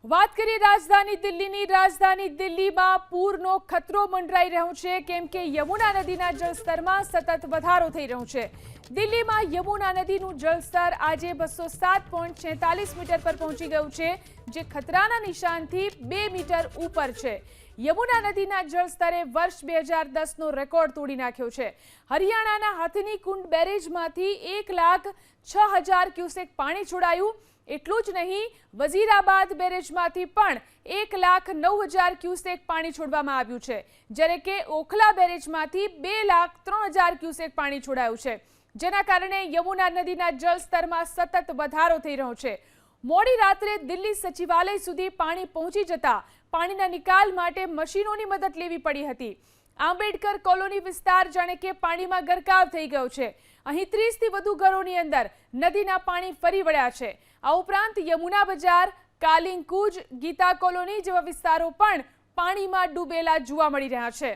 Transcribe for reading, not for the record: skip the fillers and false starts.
વાત કરીએ રાજધાની દિલ્હીની। રાજધાની દિલ્હીમાં પૂરનો ખતરો મંડરાઈ રહ્યો છે, કેમ કે યમુના નદીના જળસ્તરમાં સતત વધારો થઈ રહ્યો છે। દિલ્હીમાં યમુના નદીનું જળસ્તર આજે 207.46 મીટર પર પહોંચી ગયું છે, જે ખતરાના નિશાનથી 2 મીટર ઉપર છે। યમુના નદીના જળસ્તરે વર્ષ 2010નો રેકોર્ડ તોડી નાખ્યો છે। હરિયાણાના હાથની કુંડ બેરેજમાંથી 1,06,000 ક્યુસેક પાણી છોડાયું। એટલું જ નહીં, વઝીરાબાદ બેરેજમાંથી પણ 1,09,000 ક્યુસેક પાણી છોડવામાં આવ્યું છે, જ્યારે કે ઓખલા બેરેજમાંથી 2,03,000 ક્યુસેક પાણી છોડાયું છે, જેના કારણે યમુના નદીના જળસ્તરમાં સતત વધારો થઈ રહ્યો છે। મોડી રાત્રે દિલ્હી સચિવાલય સુધી પાણી પહોંચી જતા પાણીના નિકાલ માટે મશીનોની મદદ લેવી પડી હતી। આંબેડકર કોલોની વિસ્તાર જાણે કે પાણીમાં ગરકાવ થઈ ગયો છે। અહીં 30થી વધુ ઘરોની અંદર નદીના પાણી ફરી વળ્યા છે। આ ઉપરાંત યમુના બજાર, કાલિંગ કુંજ, ગીતા કોલોની જેવા વિસ્તારો પણ પાણીમાં ડૂબેલા જોવા મળી રહ્યા છે।